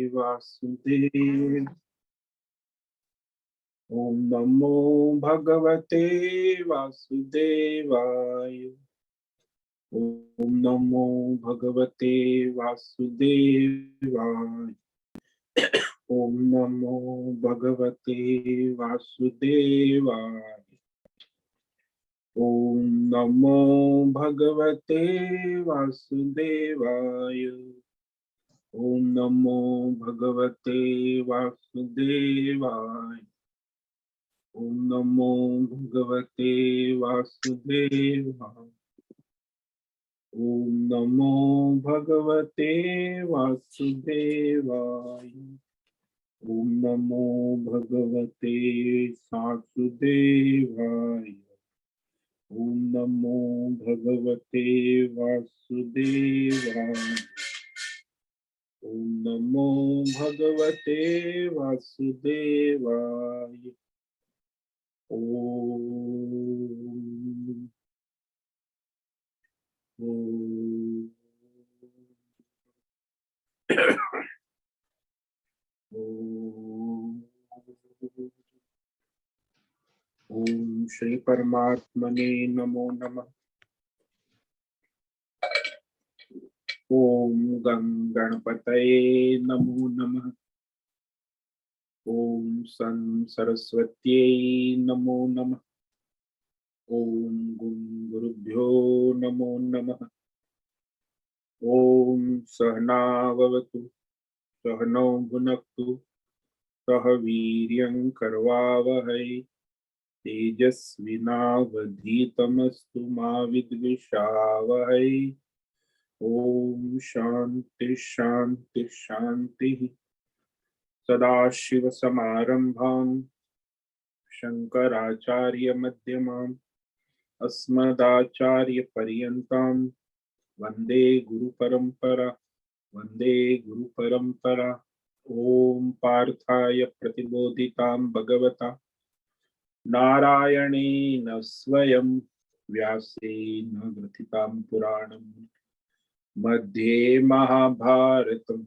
वासुदेव। ओम नमो भगवते वासुदेवाय। ओम नमो भगवते वासुदेवाय। ओम नमो भगवते वासुदेवाय। ओम नमो भगवते वासुदेवाय। ओम नमो भगवते वासुदेवाय। ओम नमो भगवते वासुदेवाय। ओम नमो भगवते वासुदेवाय। ओम नमो भगवते वासुदेवाय। ओम नमो भगवते वासुदेवाय। ओम नमो भगवते वासुदेवाय। ओम ओम श्री परमात्मने नमो नमः। ओम गणपतये नमो नमः। ओम सन सरस्वत्यै नमो नमः। ओम गुरुभ्यो नमो नमः। ओम सहनाववतु सहनौ भुनक्तु सह वीर्यं करवावहै तेजस्विनावधीतमस्तु मा विद्विषावहै। ओम शांति शांति शांति। सदाशिवसमारम्भां शंकराचार्यमध्यमाम् अस्मदाचार्यपर्यन्तां वन्दे गुरुपरम्परा। वन्दे गुरुपरम्परा। ओम पार्थाय प्रतिबोधितां भगवता नारायणेन स्वयं व्यासेन ग्रथितां पुराणं मध्ये महाभारतम्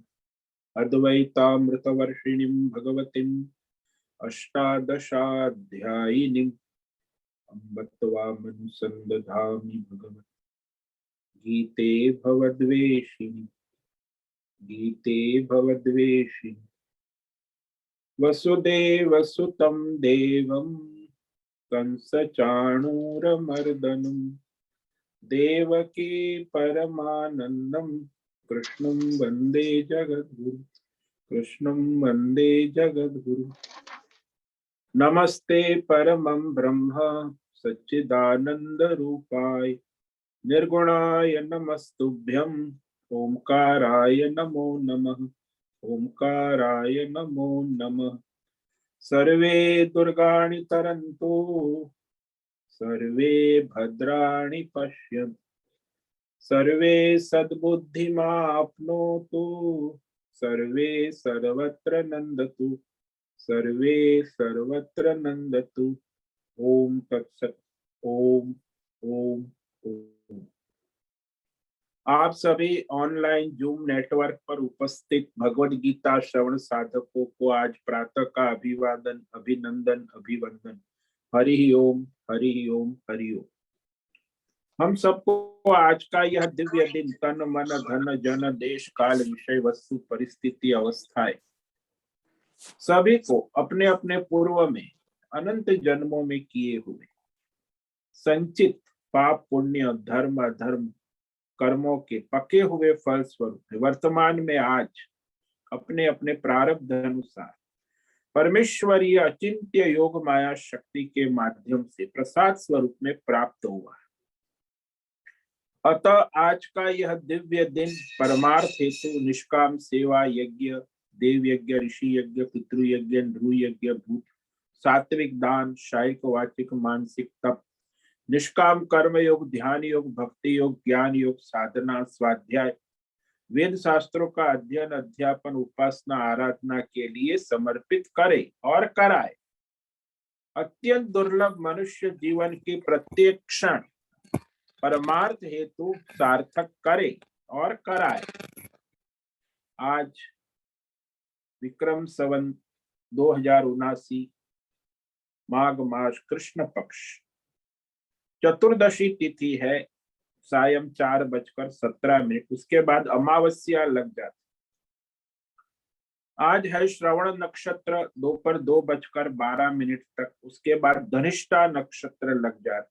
अद्वैतामृतवर्षिणीं भगवतीम् अष्टादशाध्यायिनीम् अम्ब त्वामनुसन्दधामि भगवत् गीते भवद्वेषिणि। गीते भवद्वेषिणि। वसुदेवसुतं देवं कंसचाणूरमर्दनं देवकी परमानन्दं कृष्णं वन्दे जगद्गुरु। कृष्णं वन्दे जगद्गुरु। नमस्ते परमं ब्रह्म सच्चिदानंद रूपाय निर्गुणाय नमस्तुभ्यं ओंकाराय नमो नमः। ओंकाराय नमो नमः। सर्वे दुर्गाणि तरन्तु सर्वे भद्राणि पश्यन्तु सर्वे सद्बुद्धिमाप्नोतु सर्वे सर्वत्र नन्दतु सर्वे सर्वत्र नन्दतु। ओम तत्सत। ओम ओम ओम। आप सभी ऑनलाइन जूम नेटवर्क पर उपस्थित भगवद गीता श्रवण साधकों को आज प्रातः का अभिवादन अभिनंदन अभिवंदन। हरि ओम हरि ओम हरि ओम। हम सबको आज का यह दिव्य दिन तन मन धन जन देश काल विषय वस्तु परिस्थिति अवस्थाएं सभी को अपने अपने पूर्व में अनंत जन्मों में किए हुए संचित पाप पुण्य धर्म अधर्म कर्मों के पके हुए फल स्वरूप वर्तमान में आज अपने अपने प्रारब्ध अनुसार परमेश्वरीय अचिंत्य योग माया शक्ति के माध्यम से प्रसाद स्वरूप में प्राप्त हुआ है। अतः आज का यह दिव्य दिन परमार्थ हेतु निष्काम सेवा यज्ञ देव यज्ञ ऋषि यज्ञ पितृ यज्ञ नृ यज्ञ भूत सात्विक दान शारीरिक वाचिक मानसिक तप निष्काम कर्म योग ध्यान योग भक्ति योग ज्ञान योग साधना स्वाध्याय वेद शास्त्रों का अध्ययन अध्यापन उपासना आराधना के लिए समर्पित करे और कराए। अत्यंत दुर्लभ मनुष्य जीवन की प्रत्येक क्षण परमार्थ हेतु सार्थक करे और कराए। आज विक्रम संवत 2079 माघ मास कृष्ण पक्ष, चतुर्दशी तिथि है सायं 4:17। उसके बाद अमावस्या लग जाती। आज है श्रवण नक्षत्र दोपहर 2:12 तक। उसके बाद धनिष्ठा नक्षत्र लग जाते।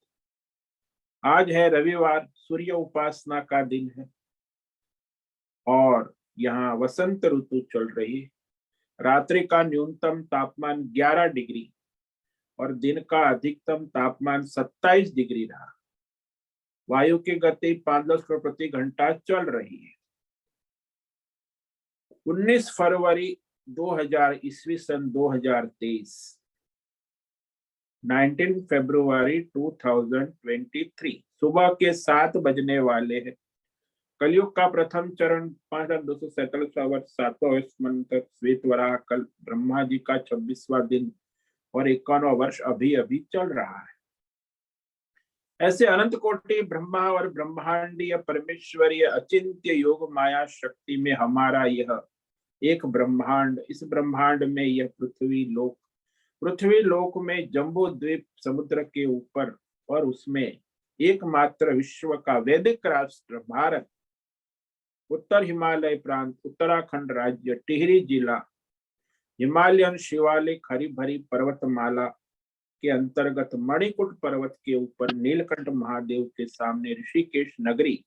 आज है रविवार, सूर्य उपासना का दिन है और यहाँ वसंत ऋतु चल रही है। रात्रि का न्यूनतम तापमान 11 डिग्री और दिन का अधिकतम तापमान 27 डिग्री रहा। वायु की गति 5 किलोमीटर प्रति घंटा चल रही है। 19 फरवरी 2000 ईस्वी सन 2023, 19 फरवरी 2023 सुबह के 7 बजने वाले हैं। कलयुग का प्रथम चरण 5247 वर्ष 7वां वर्ष मंत्र श्वेत वराह कल ब्रह्मा जी का 26वां दिन और 51वां वर्ष अभी अभी चल रहा है। ऐसे अनंत कोटि ब्रह्मा और ब्रह्मांडीय परमेश्वरीय अचिंत्य योग माया शक्ति में हमारा यह एक ब्रह्मांड, इस ब्रह्मांड में यह पृथ्वी लोक में जम्बू द्वीप समुद्र के ऊपर और उसमें एकमात्र विश्व का वैदिक राष्ट्र भारत, उत्तर हिमालय प्रांत, उत्तराखंड राज्य, टिहरी जिला, हिमालयन शिवालिक हरी भरी पर्वतमाला के अंतर्गत मणिकुट पर्वत के ऊपर नीलकंठ महादेव के सामने ऋषिकेश नगरी,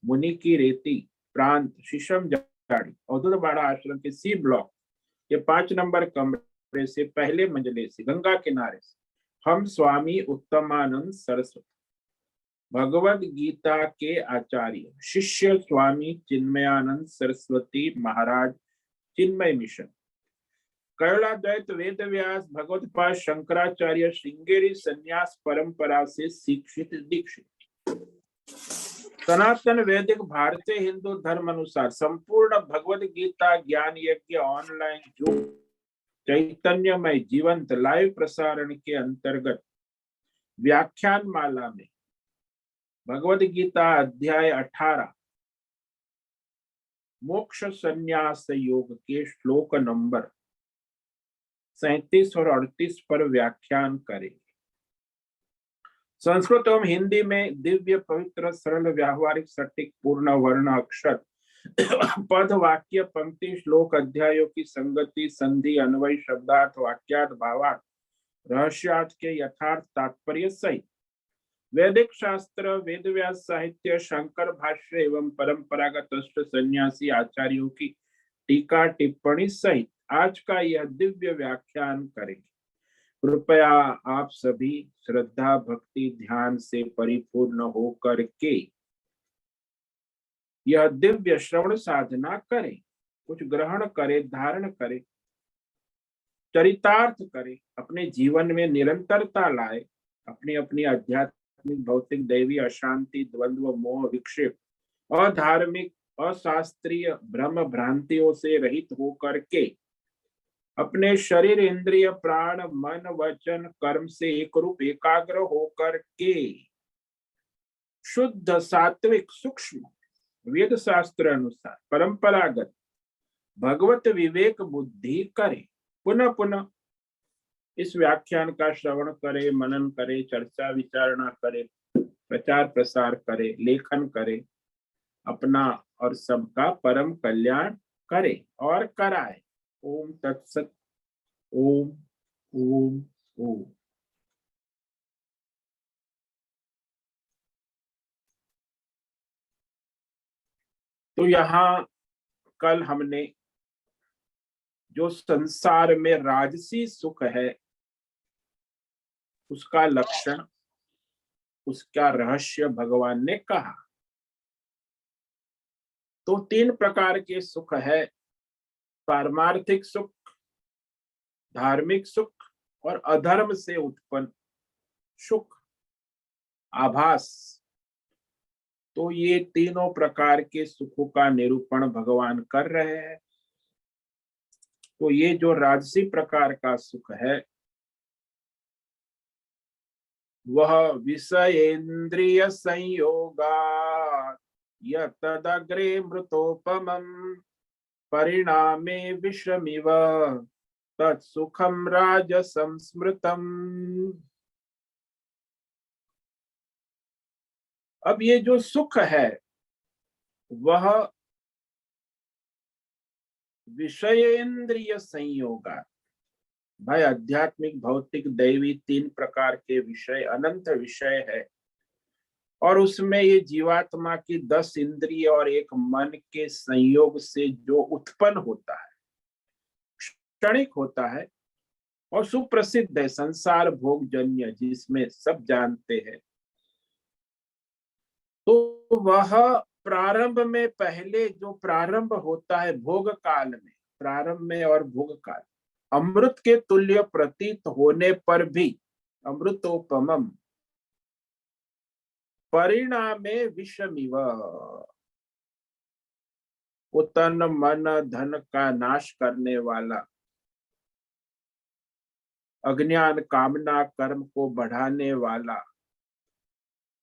मुनि की रेती प्रांत, शीशम जाड़ी, अवधूतवाड़ा आश्रम के सी ब्लॉक के 5 नंबर कमरे से पहले मंजिले से गंगा किनारे से हम स्वामी उत्तमानंद सरस्वती भगवद गीता के आचार्य शिष्य स्वामी चिन्मयानंद सरस्वती महाराज चिन्मय मिशन कैलाद्वैत वेद व्यास भगवत पाद शंकराचार्य श्रृंगेरी संन्यास परंपरा से शिक्षित दीक्षित सनातन वैदिक भारतीय हिंदू धर्म अनुसार संपूर्ण भगवद गीता ज्ञान यज्ञ ऑनलाइन जो चैतन्यमय जीवंत लाइव प्रसारण के अंतर्गत व्याख्यान माला में भगवद गीता अध्याय 18 मोक्ष संन्यास योग के श्लोक नंबर 37 और 38 पर व्याख्यान करेंगे। संस्कृत एवं हिंदी में दिव्य पवित्र सरल व्यावहारिक सटीक पूर्ण वर्ण अक्षर पद वाक्य पंक्ति श्लोक अध्यायों की संगति संधि अन्वय शब्दार्थ वाक्यार्थ भावार्थ रहस्यार्थ के यथार्थ तात्पर्य सहित वैदिक शास्त्र वेद व्यास साहित्य शंकर भाष्य एवं परंपरागत अष्ट सन्यासी आचार्यों की टीका टिप्पणी सहित आज का यह दिव्य व्याख्यान करेंगे। कृपया आप सभी श्रद्धा भक्ति ध्यान से परिपूर्ण होकर के यह दिव्य श्रवण साधना करें, कुछ ग्रहण करें, धारण करें, चरितार्थ करें, अपने जीवन में निरंतरता लाए, अपनी अपनी आध्यात्मिक भौतिक दैवी अशांति द्वंद्व मोह विक्षेप अधार्मिक अशास्त्रीय भ्रम भ्रांतियों से रहित होकर के अपने शरीर इंद्रिय प्राण मन वचन कर्म से एक रूप एकाग्र होकर के शुद्ध सात्विक सूक्ष्म वेद शास्त्र अनुसार परंपरागत भगवत विवेक बुद्धि करे। पुनः पुनः इस व्याख्यान का श्रवण करे, मनन करे, चर्चा विचारणा करे, प्रचार प्रसार करे, लेखन करे, अपना और सबका परम कल्याण करे और कराए। ओम तत्सत। ओम ओम ओम। तो यहाँ कल हमने जो संसार में राजसी सुख है उसका लक्षण, उसका रहस्य भगवान ने कहा। तो 3 प्रकार के सुख है, पारमार्थिक सुख, धार्मिक सुख और अधर्म से उत्पन्न सुख आभास। तो ये तीनों प्रकार के सुखों का निरूपण भगवान कर रहे हैं। तो ये जो राजसी प्रकार का सुख है वह विषयेन्द्रिय संयोगा यतदग्रे मृतोपमम् परिणामे विषमिव तत्सुखम राजसं स्मृतम। अब ये जो सुख है वह विषयेंद्रिय संयोगा, भाई आध्यात्मिक भौतिक दैवी तीन प्रकार के विषय अनंत विषय है, और उसमें ये जीवात्मा की 10 इंद्रिय और एक मन के संयोग से जो उत्पन्न होता है, क्षणिक होता है और सुप्रसिद्ध है, संसार भोग जन्य, जिसमें सब जानते हैं। तो वह प्रारंभ में, पहले जो प्रारंभ होता है भोग काल में, प्रारंभ में और भोग काल, अमृत के तुल्य प्रतीत होने पर भी अमृतोपमम परिणामे विषमिव, वो तन मन धन का नाश करने वाला, अज्ञान कामना कर्म को बढ़ाने वाला,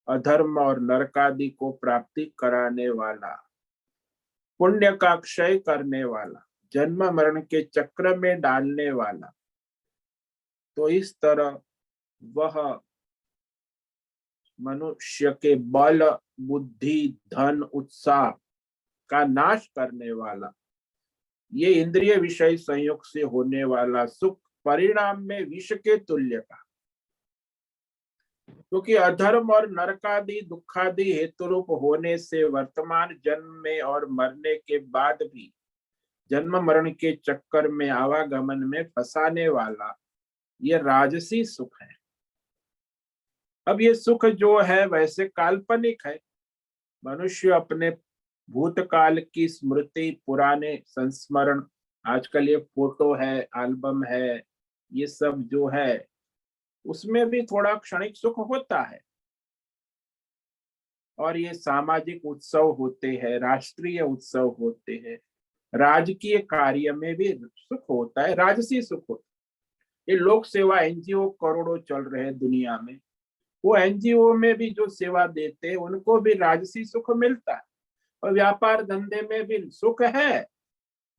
अधर्म और नरकादि को प्राप्ति कराने वाला, पुण्य का क्षय करने वाला, जन्म मरण के चक्र में डालने वाला, तो इस तरह वह मनुष्य के बल बुद्धि धन उत्साह का नाश करने वाला, ये इंद्रिय विषय संयोग से होने वाला सुख परिणाम में विष के तुल्य का, क्योंकि अधर्म और नरकादि दुखादि हेतुरूप होने से वर्तमान जन्म में और मरने के बाद भी जन्म मरण के चक्कर में आवागमन में फंसाने वाला ये राजसी सुख है। अब ये सुख जो है वैसे काल्पनिक है, मनुष्य अपने भूतकाल की स्मृति, पुराने संस्मरण, आजकल ये फोटो है, एल्बम है, ये सब जो है उसमें भी थोड़ा क्षणिक सुख होता है, और ये सामाजिक उत्सव होते हैं, राष्ट्रीय उत्सव होते हैं, राजकीय कार्य में भी सुख होता है, राजसी सुख होता है। ये लोक सेवा एनजीओ करोड़ों चल रहे हैं दुनिया में, वो एनजीओ में भी जो सेवा देते हैं उनको भी राजसी सुख मिलता है, और व्यापार धंधे में भी सुख है।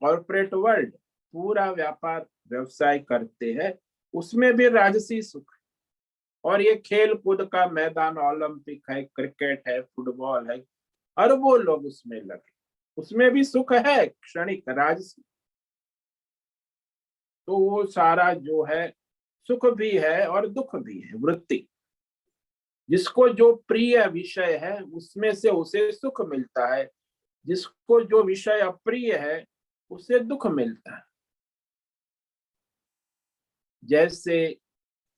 कॉर्पोरेट वर्ल्ड पूरा व्यापार व्यवसाय करते हैं, उसमें भी राजसी सुख है। और ये खेल कूद का मैदान, ओलंपिक है, क्रिकेट है, फुटबॉल है, अरबों लोग उसमें लगे, उसमें भी सुख है, क्षणिक राजसी। तो वो सारा जो है सुख भी है और दुख भी है, वृत्ति, जिसको जो प्रिय विषय है उसमें से उसे सुख मिलता है, जिसको जो विषय अप्रिय है उसे दुख मिलता है। जैसे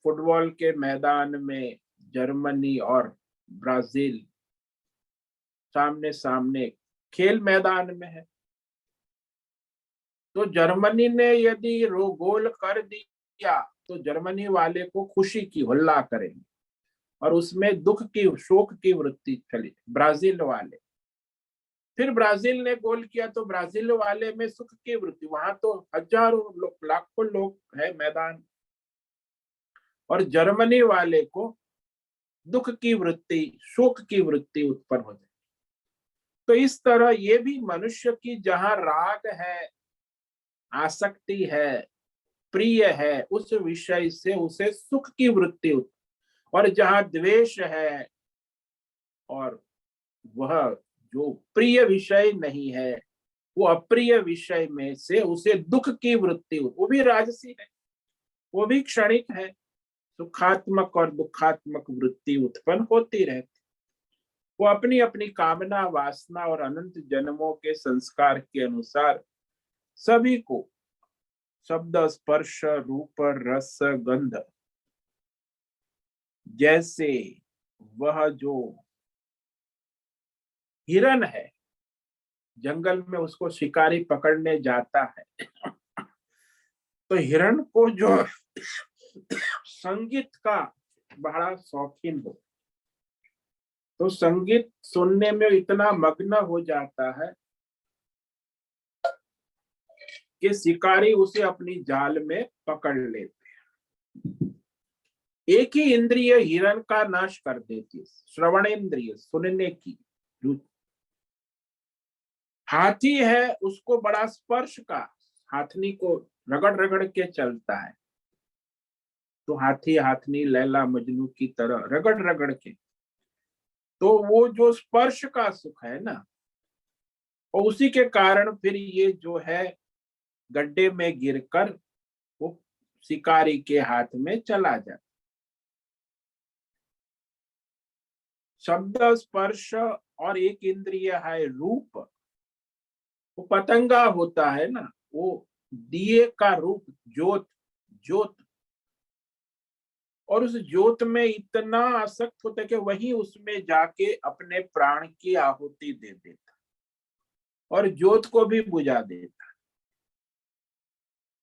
फुटबॉल के मैदान में जर्मनी और ब्राजील सामने सामने खेल मैदान में है, तो जर्मनी ने यदि गोल कर दिया तो जर्मनी वाले को खुशी की हल्ला करेंगे, और उसमें दुख की शोक की वृत्ति चली ब्राजील वाले। फिर ब्राजील ने गोल किया तो ब्राजील वाले में सुख की वृत्ति, वहां तो हजारों लोग, लाखों लोग है मैदान, और जर्मनी वाले को दुख की वृत्ति, शोक की वृत्ति उत्पन्न हो जाए। तो इस तरह ये भी मनुष्य की जहां राग है, आसक्ति है, प्रिय है, उस विषय से उसे सुख की वृत्ति, और जहां द्वेष है और वह जो प्रिय विषय नहीं है, वो अप्रिय विषय में से उसे दुख की वृत्ति, वो भी राजसी है, वो भी क्षणिक है, सुखात्मक और दुखात्मक वृत्ति उत्पन्न होती रहती। वो अपनी अपनी कामना वासना और अनंत जन्मों के संस्कार के अनुसार सभी को शब्द स्पर्श रूप रस गंध, जैसे वह जो हिरन है जंगल में, उसको शिकारी पकड़ने जाता है तो हिरन को जो संगीत का बड़ा शौकीन हो, तो संगीत सुनने में इतना मग्न हो जाता है कि शिकारी उसे अपनी जाल में पकड़ लेते हैं। एक ही इंद्रिय हिरन का नाश कर देती है, श्रवण इंद्रिय, सुनने की, हाथी है, उसको बड़ा स्पर्श का, हाथनी को रगड़ रगड़ के चलता है, तो हाथी हाथनी लैला मजनू की तरह रगड़ रगड़ के, तो वो जो स्पर्श का सुख है ना, और उसी के कारण फिर ये जो है गड्ढे में गिरकर वो शिकारी के हाथ में चला जाता। शब्द स्पर्श और एक इंद्रिय है रूप, वो पतंगा होता है ना, वो दिए का रूप, ज्योत, ज्योत, और उस ज्योत में इतना आसक्त होता है कि वही उसमें जाके अपने प्राण की आहुति दे देता और ज्योत को भी बुझा देता।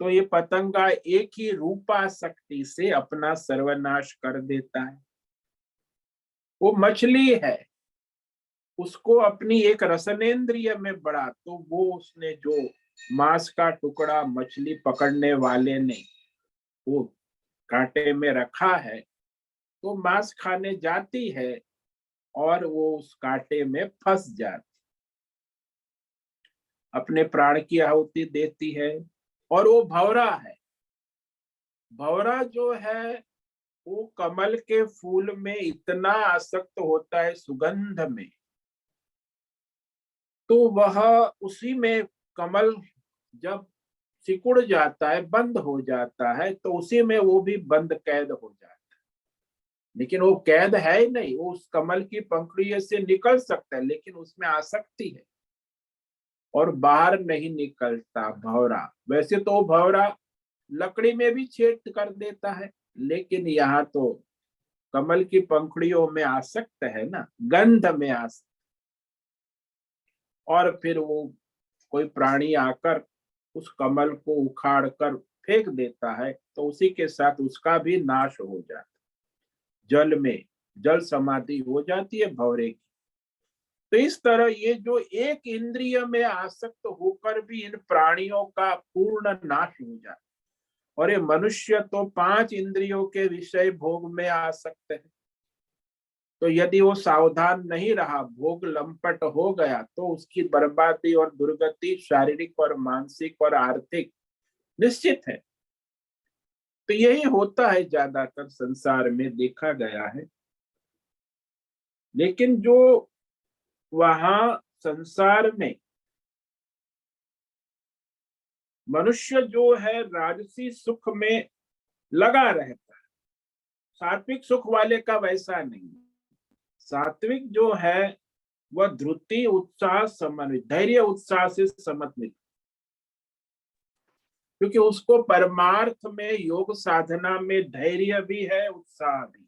तो ये पतंगा एक ही रूपाशक्ति से अपना सर्वनाश कर देता है। वो मछली है, उसको अपनी एक रसनेन्द्रिय में बढ़ा, तो वो उसने जो मांस का टुकड़ा मछली पकड़ने वाले ने वो कांटे में रखा है, तो मांस खाने जाती है और वो उस कांटे में फंस जाती, अपने प्राण की आहुति देती है। और वो भंवरा है, भंवरा जो है वो कमल के फूल में इतना आसक्त होता है सुगंध में, तो वह उसी में कमल जब सिकुड़ जाता है, बंद हो जाता है, तो उसी में वो भी बंद कैद हो जाता है। लेकिन वो कैद है ही नहीं, वो उस कमल की पंखुड़ी से निकल सकता है, लेकिन उसमें आसक्ति है और बाहर नहीं निकलता भंवरा। वैसे तो भंवरा लकड़ी में भी छेद कर देता है, लेकिन यहाँ तो कमल की पंखुड़ियों में आसक्त है ना, गंध में आसक्त। और फिर वो कोई प्राणी आकर उस कमल को उखाड़ कर फेंक देता है, तो उसी के साथ उसका भी नाश हो जाता है, जल में जल समाधि हो जाती है भंवरे की। तो इस तरह ये जो एक इंद्रिय में आसक्त होकर भी इन प्राणियों का पूर्ण नाश हो जाता है। और ये मनुष्य तो 5 इंद्रियों के विषय भोग में आसक्त है, तो यदि वो सावधान नहीं रहा, भोग लंपट हो गया, तो उसकी बर्बादी और दुर्गति शारीरिक और मानसिक और आर्थिक निश्चित है। तो यही होता है, ज्यादातर संसार में देखा गया है। लेकिन जो वहां संसार में मनुष्य जो है राजसी सुख में लगा रहता है, सात्विक सुख वाले का वैसा नहीं। सात्विक जो है वह धृति उत्साह समन्वित, धैर्य उत्साह से समन्वित, क्योंकि उसको परमार्थ में योग साधना में धैर्य भी है, उत्साह भी।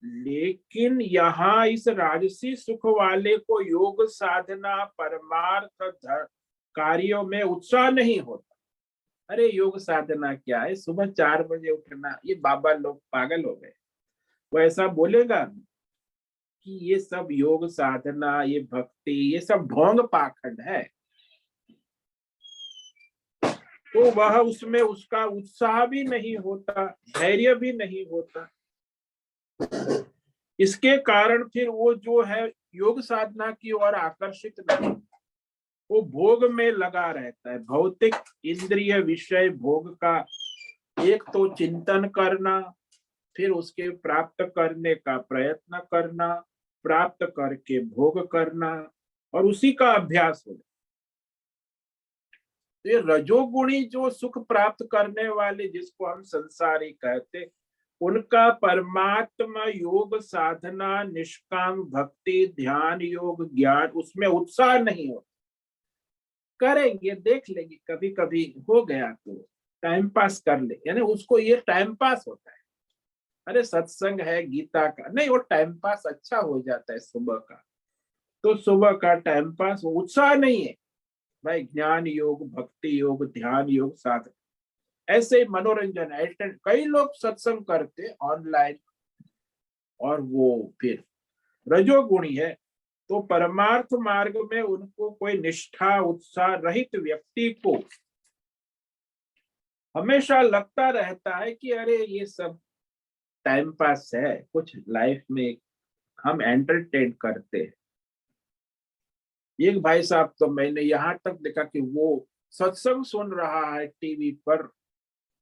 लेकिन यहाँ इस राजसी सुख वाले को योग साधना परमार्थ कार्यों में उत्साह नहीं होता। अरे योग साधना क्या है, सुबह 4 बजे उठना, ये बाबा लोग पागल हो गए। वो ऐसा बोलेगा कि ये सब योग साधना, ये भक्ति, ये सब ढोंग पाखंड है, तो वह उसमें उसका उत्साह भी नहीं होता, धैर्य भी नहीं होता। इसके कारण फिर वो जो है योग साधना की ओर आकर्षित नहीं, वो भोग में लगा रहता है। भौतिक इंद्रिय विषय भोग का एक तो चिंतन करना, फिर उसके प्राप्त करने का प्रयत्न करना, प्राप्त करके भोग करना, और उसी का अभ्यास हो। ये रजोगुणी जो सुख प्राप्त करने वाले, जिसको हम संसारी कहते, उनका परमात्मा योग साधना, निष्काम भक्ति, ध्यान योग, ज्ञान, उसमें उत्साह नहीं होता। करेंगे, देख लेंगे, कभी कभी हो गया तो टाइम पास कर ले, यानी उसको ये टाइम पास होता है। अरे सत्संग है गीता का, नहीं, वो टाइम पास अच्छा हो जाता है सुबह का, तो सुबह का टाइम पास, उत्साह नहीं है भाई। ज्ञान योग, भक्ति योग, ध्यान योग, साधन, ऐसे मनोरंजन है। कई लोग सत्संग करते ऑनलाइन, और वो फिर रजोगुणी है, तो परमार्थ मार्ग में उनको कोई निष्ठा उत्साह रहित व्यक्ति को हमेशा लगता रहता है कि अरे ये सब टाइम पास है, कुछ लाइफ में हम एंटरटेन करते हैं। एक भाई साहब तो मैंने यहाँ तक देखा कि वो सत्संग सुन रहा है टीवी पर,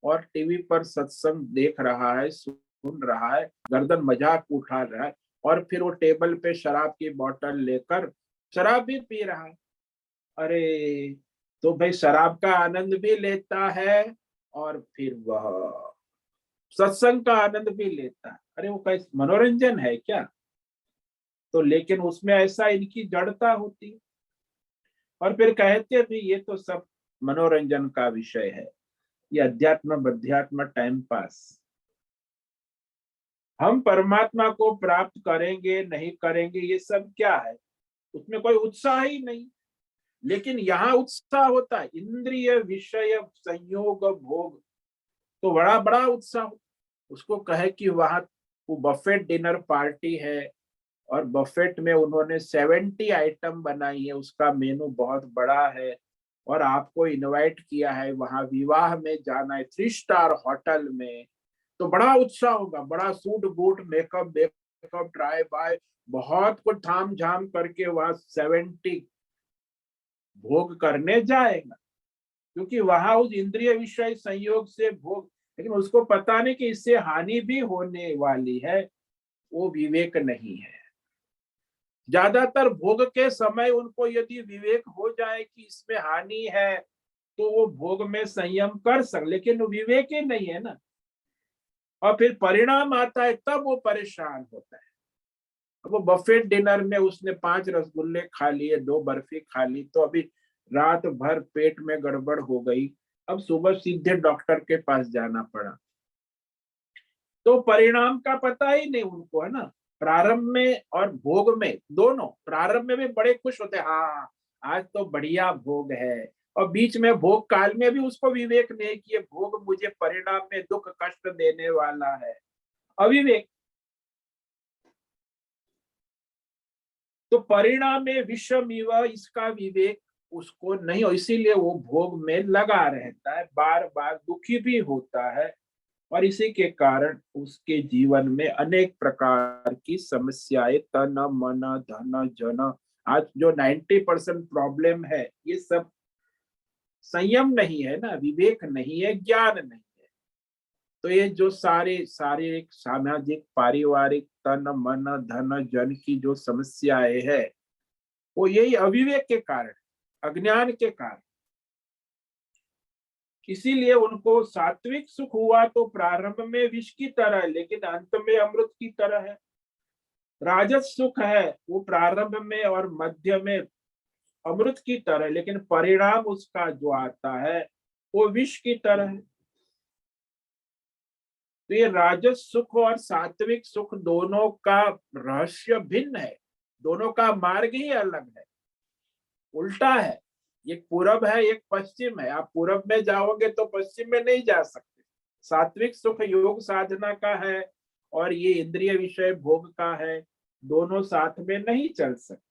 और टीवी पर सत्संग देख रहा है, सुन रहा है, गर्दन मजाक उठा रहा है, और फिर वो टेबल पे शराब की बोतल लेकर शराब भी पी रहा है। अरे, तो भाई शराब का आनंद भी लेता है और फिर वह सत्संग का आनंद भी लेता है। अरे वो कैसे मनोरंजन है क्या? तो लेकिन उसमें ऐसा इनकी जड़ता होती है, और फिर कहते भी ये तो सब मनोरंजन का विषय है, ये अध्यात्म बध्यात्म टाइम पास। हम परमात्मा को प्राप्त करेंगे नहीं करेंगे ये सब क्या है, उसमें कोई उत्साह ही नहीं। लेकिन यहाँ उत्साह होता है, इंद्रिय विषय संयोग भोग, तो बड़ा बड़ा उत्साह। उसको कहे कि वहां वो बफेट डिनर पार्टी है, और बफेट में उन्होंने 70 आइटम बनाई है, उसका मेनू बहुत बड़ा है, और आपको इनवाइट किया है वहां विवाह में जाना है 3 स्टार होटल में, तो बड़ा उत्साह होगा, बड़ा suit boot makeup makeup try buy, बहुत कुछ थाम झाम करके वहां 70 भोग करने जाएगा, क्योंकि वहां उस इंद्रिय विषय संयोग से भोग। लेकिन उसको पता नहीं कि इससे हानि भी होने वाली है, वो विवेक नहीं है। ज्यादातर भोग के समय उनको यदि विवेक हो जाए कि इसमें हानि है, तो वो भोग में संयम कर सक, लेकिन विवेक ही नहीं है ना, और फिर परिणाम आता है तब वो परेशान होता है। अब वो बफेट डिनर में उसने 5 रसगुल्ले खा लिए, 2 बर्फी खा ली, तो अभी रात भर पेट में गड़बड़ हो गई, अब सुबह सीधे डॉक्टर के पास जाना पड़ा। तो परिणाम का पता ही नहीं उनको, है ना। प्रारंभ में और भोग में दोनों, प्रारंभ में भी बड़े खुश होते हैं, हाँ आज तो बढ़िया भोग है, और बीच में भोग काल में भी उसको विवेक नहीं कि ये भोग मुझे परिणाम में दुख कष्ट देने वाला है, अविवेक। तो परिणाम में विषम इसका विवेक उसको नहीं हो, इसीलिए वो भोग में लगा रहता है, बार बार दुखी भी होता है, और इसी के कारण उसके जीवन में अनेक प्रकार की समस्याएं, तन मन धन जन, आज जो 90% प्रॉब्लम है ये सब संयम नहीं है ना, विवेक नहीं है, ज्ञान नहीं है। तो ये जो सारे शारीरिक सामाजिक पारिवारिक तन मन धन जन की जो समस्याएं है, वो यही अविवेक के कारण, अज्ञान के कारण। इसीलिए उनको सात्विक सुख हुआ तो प्रारंभ में विष की तरह है, लेकिन अंत में अमृत की तरह है। राजस सुख है वो प्रारंभ में और मध्य में अमृत की तरह, लेकिन परिणाम उसका जो आता है वो विष की तरह है। तो ये राजस सुख और सात्विक सुख दोनों का रहस्य भिन्न है, दोनों का मार्ग ही अलग है, उल्टा है। एक पूरब है एक पश्चिम है, आप पूरब में जाओगे तो पश्चिम में नहीं जा सकते। सात्विक सुख योग साधना का है, और ये इंद्रिय विषय भोग का है, दोनों साथ में नहीं चल सकते।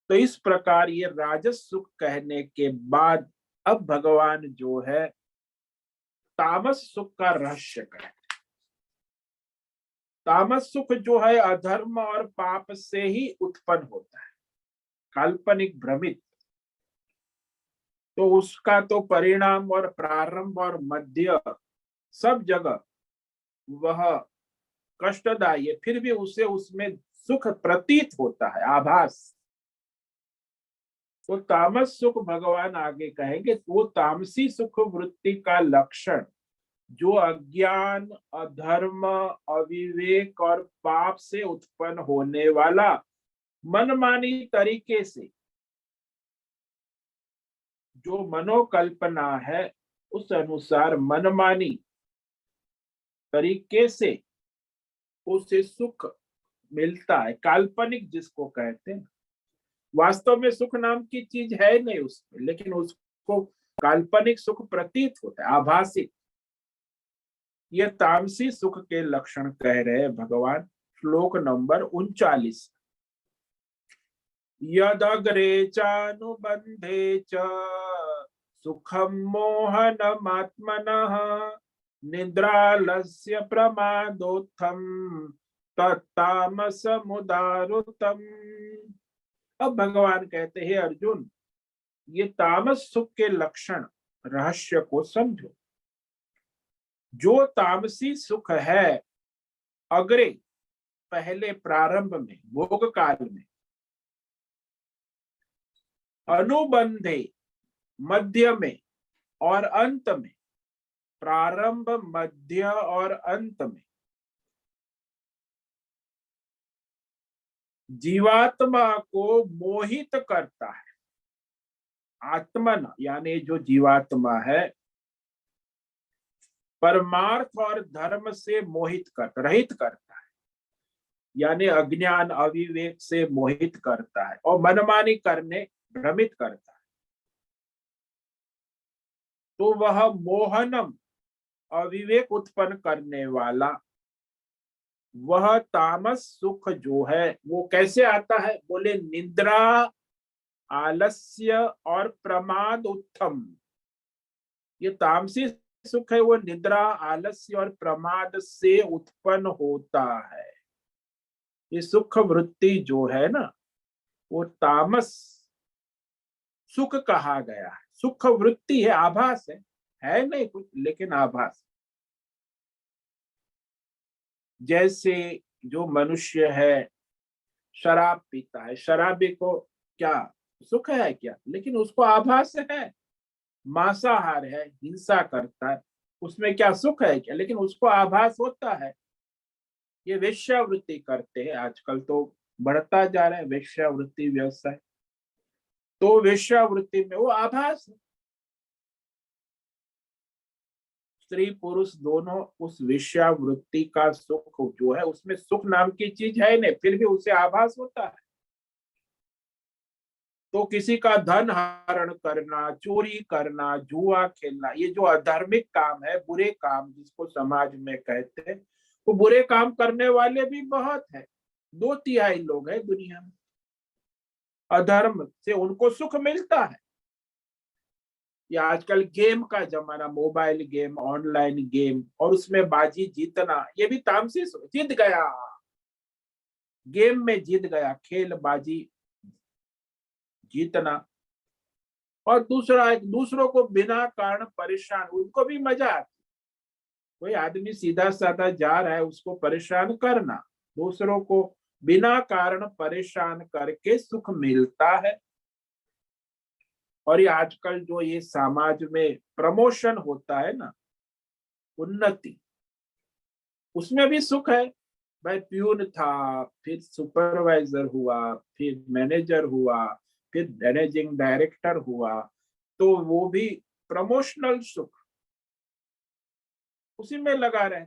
तो इस प्रकार ये राजस सुख कहने के बाद अब भगवान जो है तामस सुख का रहस्य कहते हैं। तामस सुख जो है अधर्म और पाप से ही उत्पन्न होता है, काल्पनिक भ्रमित। तो उसका तो परिणाम और प्रारंभ और मध्य सब जगह वह कष्टदायी है, फिर भी उसे उसमें सुख प्रतीत होता है, आभास। तो तामस सुख भगवान आगे कहेंगे, वो तामसी सुख वृत्ति का लक्षण जो अज्ञान अधर्म अविवेक और पाप से उत्पन्न होने वाला मनमानी तरीके से जो मनोकल्पना है, उस अनुसार मनमानी तरीके से उसे सुख मिलता है, काल्पनिक जिसको कहते हैं। वास्तव में सुख नाम की चीज है नहीं उसमें, लेकिन उसको काल्पनिक सुख प्रतीत होता है, आभासी। ये तामसी सुख के लक्षण कह रहे हैं भगवान, श्लोक नंबर 39। यदग्रे चानुबंधे च सुखम मोहनमात्मनः निद्रालस्य प्रमादोत्थम तत्तामसमुदारुतम। अब भगवान कहते हैं अर्जुन, ये तामस सुख के लक्षण रहस्य को समझो। जो तामसी सुख है अग्रे, पहले प्रारंभ में भोग काल में, अनुबंधे मध्य में और अंत में, प्रारंभ मध्य और अंत में जीवात्मा को मोहित करता है। आत्मन यानी जो जीवात्मा है, परमार्थ और धर्म से मोहित करता, रहित करता है, यानी अज्ञान अविवेक से मोहित करता है और मनमानी करने भ्रमित करता है। तो वह मोहनम, अविवेक उत्पन्न करने वाला वह तामस सुख जो है वो कैसे आता है? बोले निद्रा, आलस्य और प्रमाद उत्थम। ये तामसी सुख है वो निद्रा, आलस्य और प्रमाद से उत्पन्न होता है। ये सुख वृत्ति जो है ना, वो तामस सुख कहा गया है। सुख वृत्ति है, आभास है नहीं कुछ, लेकिन आभास। जैसे जो मनुष्य है शराब पीता है, शराबी को क्या सुख है क्या? लेकिन उसको आभास है। मांसाहार है, हिंसा करता है, उसमें क्या सुख है क्या? लेकिन उसको आभास होता है। ये वेश्यावृत्ति करते हैं आजकल, तो बढ़ता जा रहा है वेश्यावृत्ति व्यवसाय। तो वेश्यावृत्ति में वो आभास है। स्त्री पुरुष दोनों उस वेश्यावृत्ति का सुख जो है, उसमें सुख नाम की चीज है नहीं, फिर भी उसे आभास होता है। तो किसी का धन हरण करना, चोरी करना, जुआ खेलना, ये जो अधार्मिक काम है, बुरे काम जिसको समाज में कहते हैं, वो बुरे काम करने वाले भी बहुत है। 2/3 लोग हैं दुनिया में। अधर्म से उनको सुख मिलता है। ये आजकल गेम का जमाना, मोबाइल गेम, ऑनलाइन गेम, और उसमें बाजी जीतना, ये भी तामसी सुख। जीत गया, गेम में जीत गया, खेल बाजी जीतना। और दूसरा, एक दूसरों को बिना कारण परेशान, उनको भी मजा आती। कोई आदमी सीधा साधा जा रहा है, उसको परेशान करना, दूसरों को बिना कारण परेशान करके सुख मिलता है। और ये आजकल जो ये समाज में प्रमोशन होता है ना, उन्नति, उसमें भी सुख है। भाई प्यून था, फिर सुपरवाइजर हुआ, फिर मैनेजर हुआ, फिर मैनेजिंग डायरेक्टर हुआ, तो वो भी प्रमोशनल सुख उसी में लगा रहे